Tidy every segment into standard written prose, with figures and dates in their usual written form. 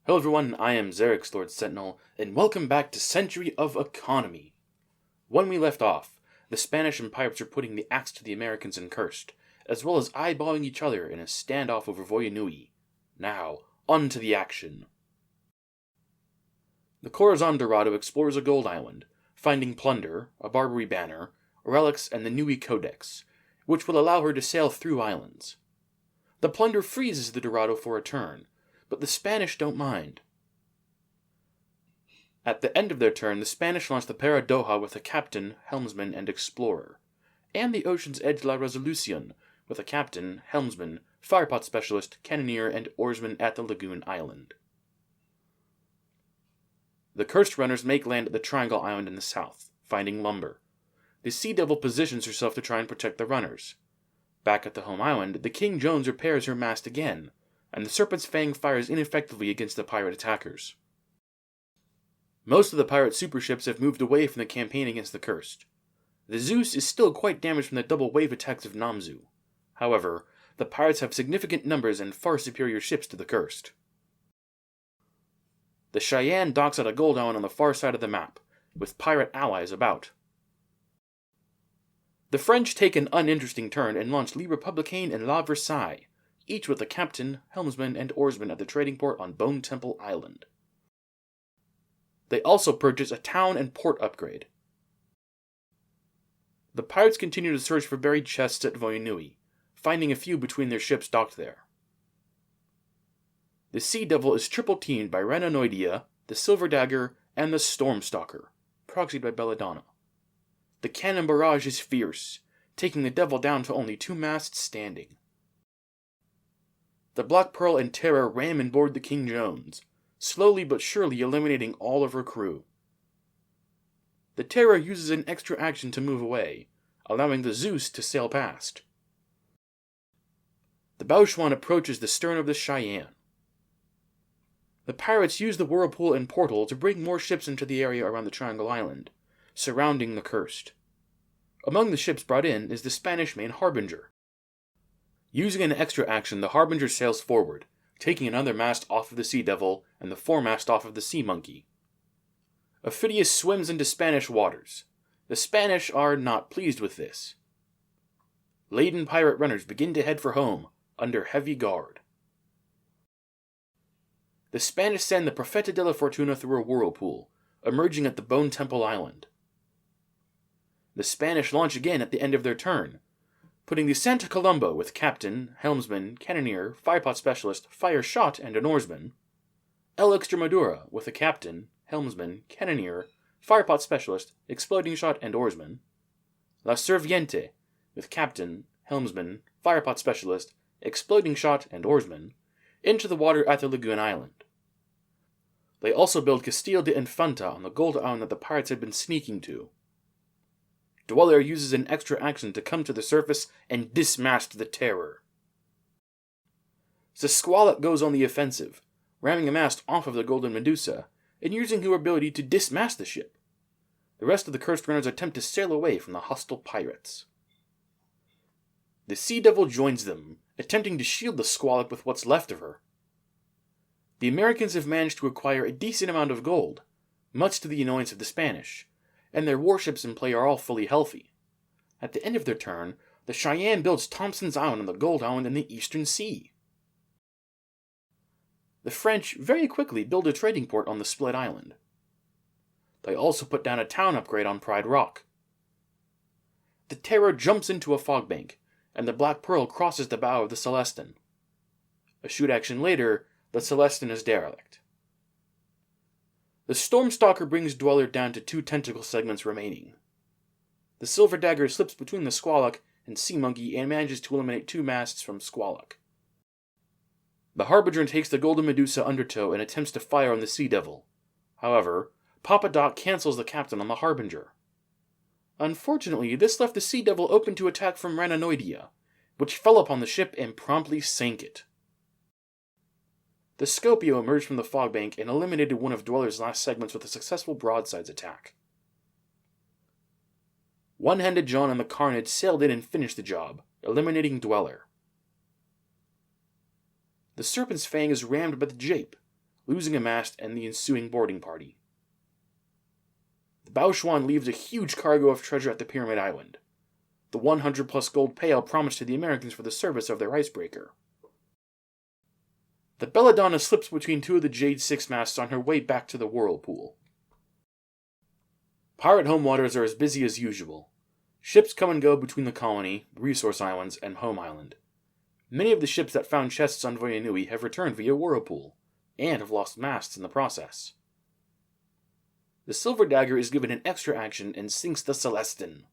Hello everyone, I am Xerix, Lord Sentinel, and welcome back to Century of Economy. When we left off, the Spanish and pirates are putting the axe to the Americans in Cursed, as well as eyeballing each other in a standoff over Voyanui. Now, on to the action. The Corazon Dorado explores a gold island, finding plunder, a Barbary banner, relics, and the Nui Codex, which will allow her to sail through islands. The plunder freezes the Dorado for a turn, but the Spanish don't mind. At the end of their turn, the Spanish launch the Paradoja with a captain, helmsman, and explorer, and the Ocean's Edge La Resolucion with a captain, helmsman, firepot specialist, cannoneer, and oarsman at the Lagoon Island. The Cursed Runners make land at the Triangle Island in the south, finding lumber. The Sea Devil positions herself to try and protect the runners. Back at the home island, the King Jones repairs her mast again, and the Serpent's Fang fires ineffectively against the pirate attackers. Most of the pirate superships have moved away from the campaign against the Cursed. The Zeus is still quite damaged from the double wave attacks of Namzu. However, the pirates have significant numbers and far superior ships to the Cursed. The Cheyenne docks at a gold island on the far side of the map, with pirate allies about. The French take an uninteresting turn and launch Le Republicain and La Versailles, each with a captain, helmsman, and oarsman at the trading port on Bone Temple Island. They also purchase a town and port upgrade. The pirates continue to search for buried chests at Voyanui, finding a few between their ships docked there. The Sea Devil is triple-teamed by Rananoidea, the Silver Dagger, and the Stormstalker, proxied by Belladonna. The cannon barrage is fierce, taking the Devil down to only 2 masts standing. The Black Pearl and Terror ram and board the King Jones, slowly but surely eliminating all of her crew. The Terror uses an extra action to move away, allowing the Zeus to sail past. The Bauchuan approaches the stern of the Cheyenne. The pirates use the Whirlpool and Portal to bring more ships into the area around the Triangle Island, surrounding the Cursed. Among the ships brought in is the Spanish main Harbinger. Using an extra action, the Harbinger sails forward, taking another mast off of the Sea Devil and the foremast off of the Sea Monkey. Ophidius swims into Spanish waters. The Spanish are not pleased with this. Laden pirate runners begin to head for home, under heavy guard. The Spanish send the Profeta de la Fortuna through a whirlpool, emerging at the Bone Temple Island. The Spanish launch again at the end of their turn, putting the Santa Colombo with captain, helmsman, cannoneer, firepot specialist, fire shot, and an oarsman, El Extremadura with a captain, helmsman, cannoneer, firepot specialist, exploding shot, and oarsman, La Serviente with captain, helmsman, firepot specialist, exploding shot, and oarsman, into the water at the Lagoon Island. They also build Castillo de Infanta on the gold island that the pirates had been sneaking to. Dweller uses an extra action to come to the surface and dismast the Terror. Sasquatch goes on the offensive, ramming a mast off of the Golden Medusa, and using her ability to dismast the ship. The rest of the Cursed Runners attempt to sail away from the hostile pirates. The Sea Devil joins them, attempting to shield the Squallop with what's left of her. The Americans have managed to acquire a decent amount of gold, much to the annoyance of the Spanish, and their warships in play are all fully healthy. At the end of their turn, the Cheyenne builds Thompson's Island on the Gold Island in the Eastern Sea. The French very quickly build a trading port on the Split Island. They also put down a town upgrade on Pride Rock. The Terror jumps into a fog bank, and the Black Pearl crosses the bow of the Celestin. A shoot action later, the Celestin is derelict. The Stormstalker brings Dweller down to 2 tentacle segments remaining. The Silver Dagger slips between the Squawlock and Sea Monkey and manages to eliminate 2 masts from Squawlock. The Harbinger takes the Golden Medusa undertow and attempts to fire on the Sea Devil. However, Papa Doc cancels the captain on the Harbinger. Unfortunately, this left the Sea Devil open to attack from Rananoidea, which fell upon the ship and promptly sank it. The Scopio emerged from the fog bank and eliminated one of Dweller's last segments with a successful broadsides attack. One-Handed John and the Carnage sailed in and finished the job, eliminating Dweller. The Serpent's Fang is rammed by the Jape, losing a mast and the ensuing boarding party. The Bauschwan leaves a huge cargo of treasure at the Pyramid Island, the 100+ gold payout promised to the Americans for the service of their icebreaker. The Belladonna slips between two of the Jade 6 masts on her way back to the Whirlpool. Pirate home waters are as busy as usual. Ships come and go between the colony, Resource Islands, and Home Island. Many of the ships that found chests on Voyanui have returned via Whirlpool, and have lost masts in the process. The Silver Dagger is given an extra action and sinks the Celestin.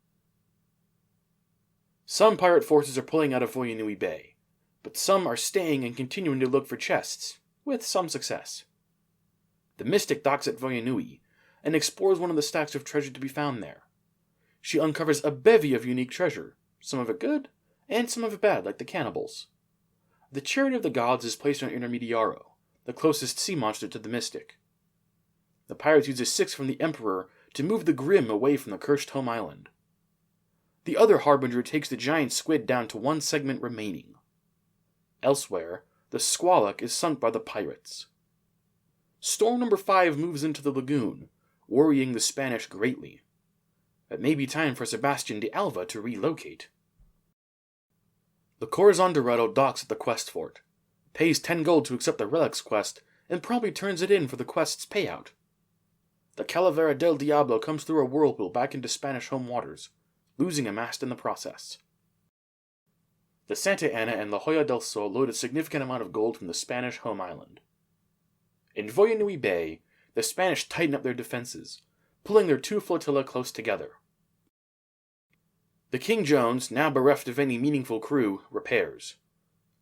Some pirate forces are pulling out of Voyanui Bay, but some are staying and continuing to look for chests, with some success. The Mystic docks at Voyanui and explores one of the stacks of treasure to be found there. She uncovers a bevy of unique treasure, some of it good, and some of it bad, like the cannibals. The Chariot of the Gods is placed on Intermediaro, the closest sea monster to the Mystic. The pirates use a 6 from the Emperor to move the Grim away from the cursed Home Island. The other Harbinger takes the giant squid down to one segment remaining. Elsewhere, the Squawlock is sunk by the pirates. Storm number 5 moves into the lagoon, worrying the Spanish greatly. It may be time for Sebastian de Alva to relocate. The Corazon Dorado docks at the quest fort, pays 10 gold to accept the Relics quest, and promptly turns it in for the quest's payout. The Calavera del Diablo comes through a whirlpool back into Spanish home waters, losing a mast in the process. The Santa Ana and La Joya del Sol load a significant amount of gold from the Spanish home island. In Voyanui Bay, the Spanish tighten up their defenses, pulling their 2 flotilla close together. The King Jones, now bereft of any meaningful crew, repairs.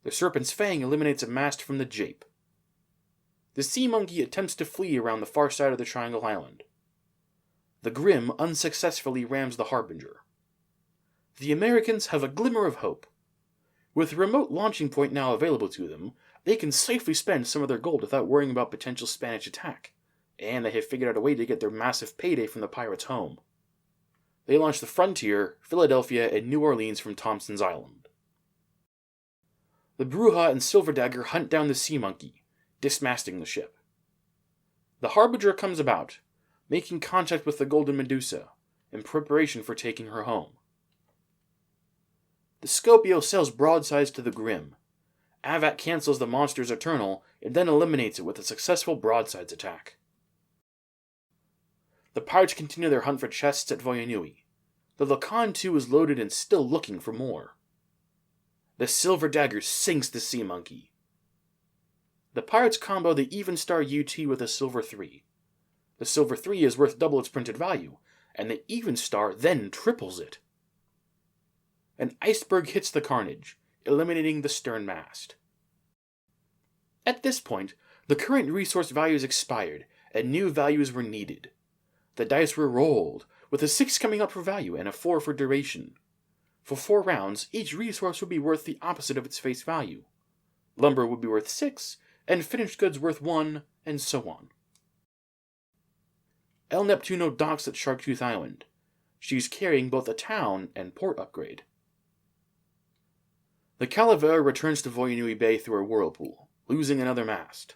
The Serpent's Fang eliminates a mast from the Jape. The Sea Monkey attempts to flee around the far side of the Triangle Island. The Grim unsuccessfully rams the Harbinger. The Americans have a glimmer of hope. With a remote launching point now available to them, they can safely spend some of their gold without worrying about potential Spanish attack, and they have figured out a way to get their massive payday from the pirates home. They launch the Frontier, Philadelphia, and New Orleans from Thompson's Island. The Bruja and Silver Dagger hunt down the Sea Monkey, dismasting the ship. The Harbinger comes about, making contact with the Golden Medusa, in preparation for taking her home. The Scopio sails broadsides to the Grim. Avat cancels the monster's Eternal and then eliminates it with a successful broadsides attack. The pirates continue their hunt for chests at Voyanui. The Lacan too is loaded and still looking for more. The Silver Dagger sinks the Sea Monkey. The pirates combo the Even Star UT with a Silver 3. The Silver 3 is worth double its printed value, and the Even Star then triples it. An iceberg hits the Carnage, eliminating the sternmast. At this point, the current resource values expired, and new values were needed. The dice were rolled, with a 6 coming up for value and a 4 for duration. For 4 rounds, each resource would be worth the opposite of its face value. Lumber would be worth 6, and finished goods worth 1, and so on. El Neptuno docks at Sharktooth Island. She's carrying both a town and port upgrade. The Calavera returns to Voyanui Bay through a whirlpool, losing another mast.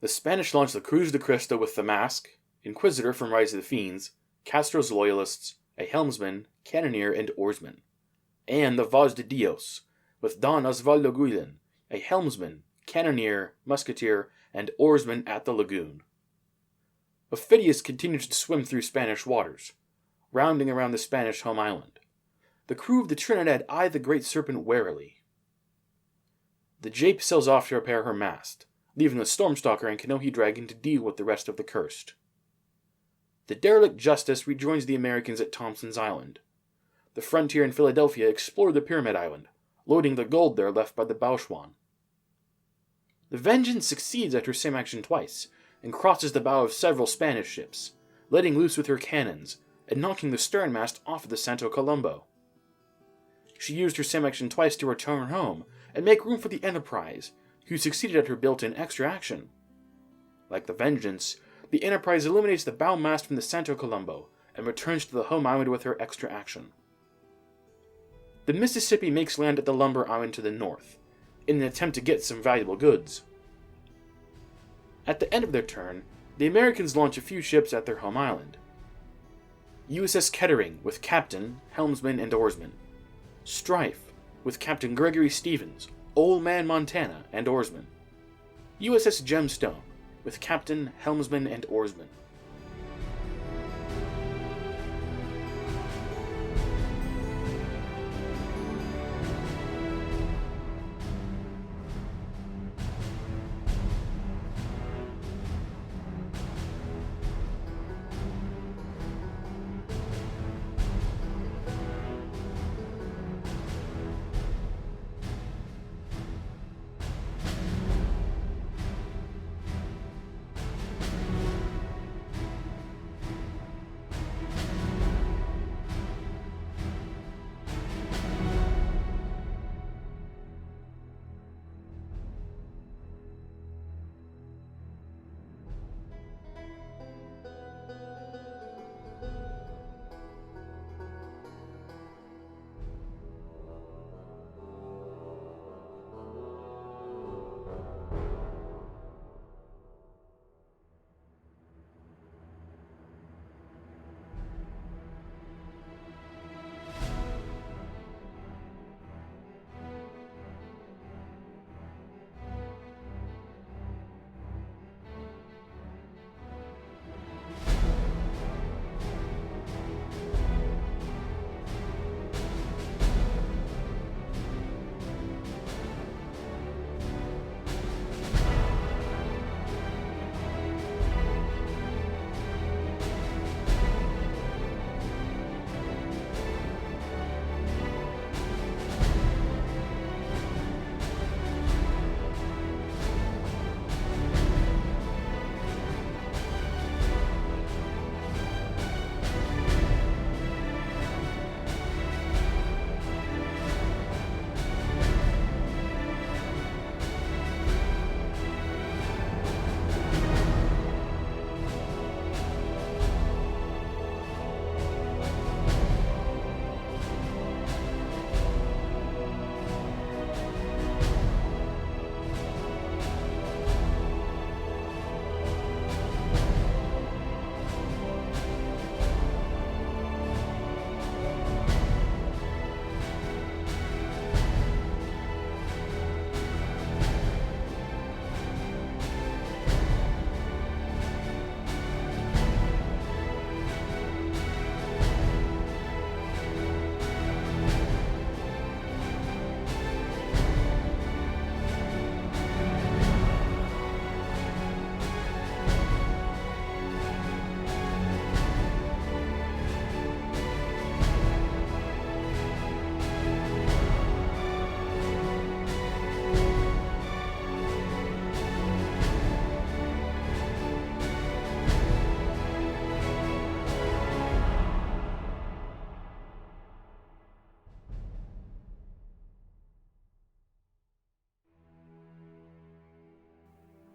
The Spanish launch the Cruz de Cristo with the Mask, Inquisitor from Rise of the Fiends, Castro's Loyalists, a helmsman, cannoneer, and oarsman, and the Voz de Dios, with Don Osvaldo Guillen, a helmsman, cannoneer, musketeer, and oarsman at the lagoon. Ophidius continues to swim through Spanish waters, rounding around the Spanish home island. The crew of the Trinidad eye the Great Serpent warily. The Jape sails off to repair her mast, leaving the Stormstalker and Kanohi Dragon to deal with the rest of the Cursed. The derelict Justice rejoins the Americans at Thompson's Island. The Frontier and Philadelphia explore the Pyramid Island, loading the gold there left by the Bauschwan. The Vengeance succeeds at her same action twice, and crosses the bow of several Spanish ships, letting loose with her cannons, and knocking the sternmast off of the Santo Colombo. She used her same action twice to return home, and make room for the Enterprise, who succeeded at her built-in extra action. Like the Vengeance, the Enterprise eliminates the bow mast from the Santo Colombo, and returns to the home island with her extra action. The Mississippi makes land at the Lumber Island to the north, in an attempt to get some valuable goods. At the end of their turn, the Americans launch a few ships at their home island. USS Kettering with captain, helmsman, and oarsman. Strife with Captain Gregory Stevens, Old Man Montana, and oarsman. USS Gemstone with captain, helmsman, and oarsman.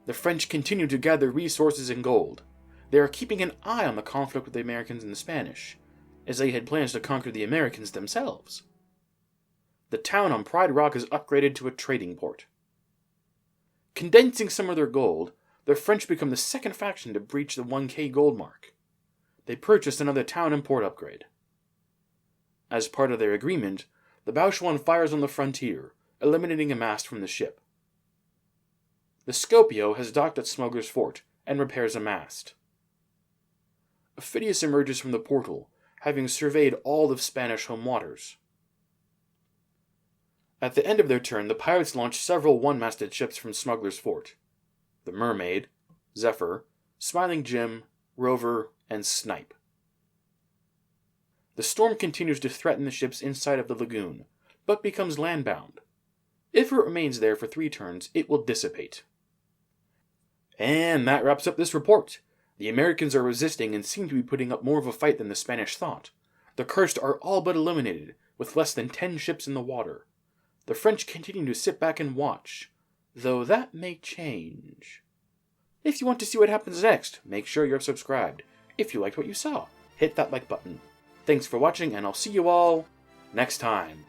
The French continue to gather resources and gold. They are keeping an eye on the conflict with the Americans and the Spanish, as they had plans to conquer the Americans themselves. The town on Pride Rock is upgraded to a trading port. Condensing some of their gold, the French become the second faction to breach the 1K gold mark. They purchased another town and port upgrade. As part of their agreement, the Bauchuan fires on the frontier, eliminating a mast from the ship. The Scopio has docked at Smuggler's Fort and repairs a mast. Phidias emerges from the portal, having surveyed all of Spanish home waters. At the end of their turn, the pirates launch several one-masted ships from Smuggler's Fort. The Mermaid, Zephyr, Smiling Jim, Rover, and Snipe. The storm continues to threaten the ships inside of the lagoon, but becomes landbound. If it remains there for 3 turns, it will dissipate. And that wraps up this report. The Americans are resisting and seem to be putting up more of a fight than the Spanish thought. The Cursed are all but eliminated, with less than 10 ships in the water. The French continue to sit back and watch, though that may change. If you want to see what happens next, make sure you're subscribed. If you liked what you saw, hit that like button. Thanks for watching, and I'll see you all next time.